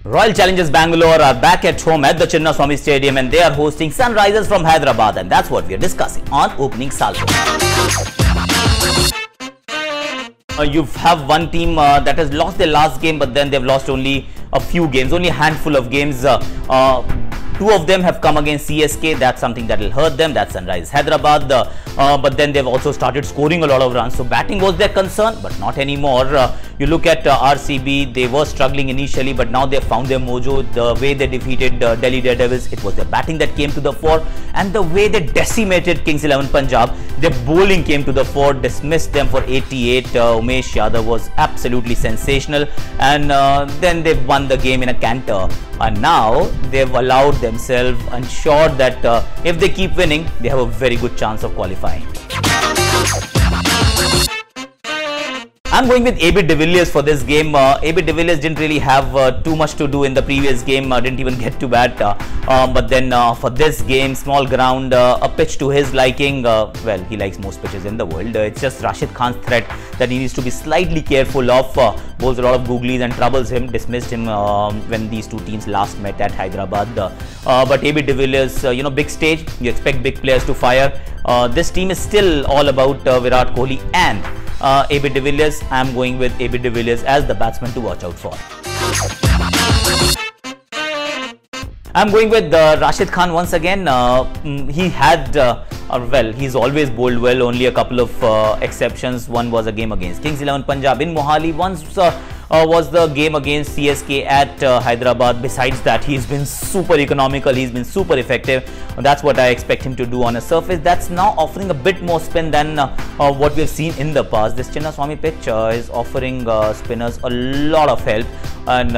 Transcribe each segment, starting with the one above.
Royal Challengers Bangalore are back at home at the Chinnaswamy Stadium and they are hosting Sunrisers from Hyderabad, and that's what we are discussing on Opening Salvo. You have one team that has lost their last game, but then they've lost only a few games, only a handful of games. Two of them have come against CSK. That's something that will hurt them. That's Sunrisers Hyderabad. But then they've also started scoring a lot of runs. So batting was their concern, but not anymore. You look at RCB, they were struggling initially, but now they've found their mojo. The way they defeated Delhi Daredevils, it was their batting that came to the fore. And the way they decimated Kings 11 Punjab, their bowling came to the fore, dismissed them for 88. Umesh Yadav was absolutely sensational. And then they won the game in a canter. And now they've allowed themselves, ensured that if they keep winning, they have a very good chance of qualifying. I'm going with AB de Villiers for this game. AB de Villiers didn't really have too much to do in the previous game, didn't even get to bat. But then for this game, small ground, a pitch to his liking. Well, he likes most pitches in the world. It's just Rashid Khan's threat that he needs to be slightly careful of. Bowls a lot of googlies and troubles him. Dismissed him when these two teams last met at Hyderabad. But AB de Villiers, big stage. You expect big players to fire. This team is still all about Virat Kohli and AB de Villiers. I am going with AB de Villiers as the batsman to watch out for. I am going with Rashid Khan once again. He had, he's always bowled well, only a couple of exceptions. One was a game against Kings 11 Punjab in Mohali. Once was the game against CSK at Hyderabad. Besides that, he's been super economical, he's been super effective. That's what I expect him to do on a surface that's now offering a bit more spin than what we've seen in the past. This Chinnaswamy pitch is offering spinners a lot of help, and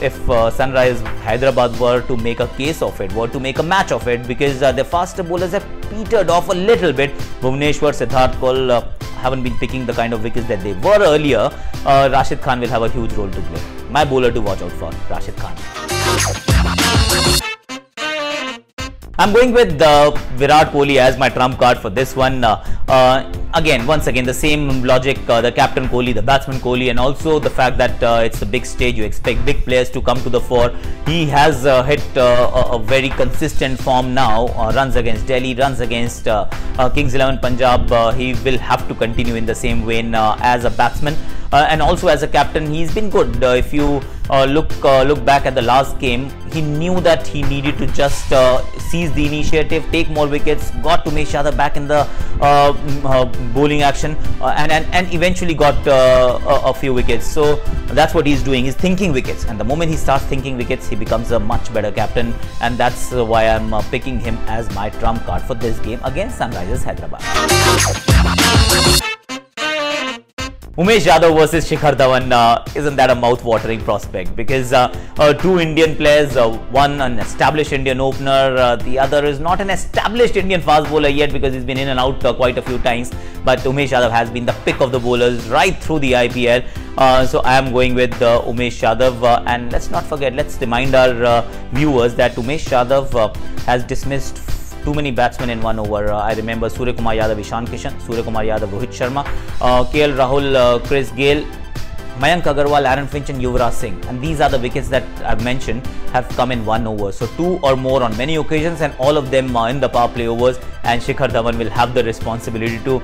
if Sunrisers Hyderabad were to make a case of it, were to make a match of it, because the faster bowlers have petered off a little bit. Bhuvneshwar, Siddharth Kaul haven't been picking the kind of wickets that they were earlier. Rashid Khan will have a huge role to play. My bowler to watch out for, Rashid Khan. I'm going with Virat Kohli as my trump card for this one. Once again, the same logic, the captain Kohli, the batsman Kohli, and also the fact that it's a big stage, you expect big players to come to the fore. He has hit a very consistent form now, runs against Delhi, runs against Kings 11 Punjab. He will have to continue in the same vein as a batsman. And also as a captain, he's been good. If you look back at the last game, he knew that he needed to just seize the initiative, take more wickets, got Umesh Yadav back in the bowling action, and eventually got a few wickets. So that's what he's doing. He's thinking wickets, and the moment he starts thinking wickets, he becomes a much better captain, and that's why I'm picking him as my trump card for this game against Sunrisers Hyderabad. Umesh Yadav versus Shikhar Dhawan, isn't that a mouth-watering prospect? Because two Indian players, one an established Indian opener, the other is not an established Indian fast bowler yet because he's been in and out quite a few times. But Umesh Yadav has been the pick of the bowlers right through the IPL. So I am going with Umesh Yadav. And let's not forget, let's remind our viewers that Umesh Yadav has dismissed too many batsmen in 1 over. I remember Surya Kumar Yadav, Ishan Kishan, Surya Kumar Yadav, Rohit Sharma, KL Rahul, Chris Gayle, Mayank Agarwal, Aaron Finch and Yuvraj Singh. And these are the wickets that I've mentioned have come in 1 over. So 2 or more on many occasions, and all of them in the power play overs. And Shikhar Dhawan will have the responsibility to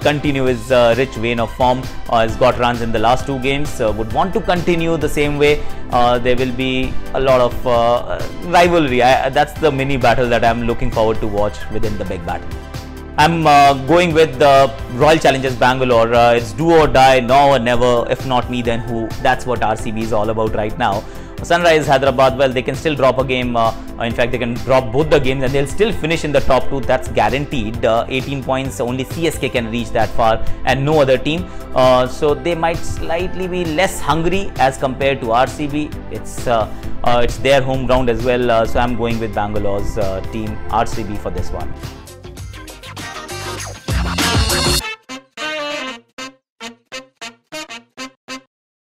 continue his rich vein of form. He's got runs in the last 2 games. Would want to continue the same way. There will be a lot of rivalry. That's the mini battle that I'm looking forward to watch within the big battle. I'm going with the Royal Challengers Bangalore. It's do or die, now or never. If not me, then who? That's what RCB is all about right now. Sunrisers Hyderabad, well, they can still drop a game. In fact, they can drop both the games and they'll still finish in the top 2. That's guaranteed. 18 points, only CSK can reach that far and no other team. So they might slightly be less hungry as compared to RCB. It's their home ground as well. So I'm going with Bangalore's team, RCB, for this one.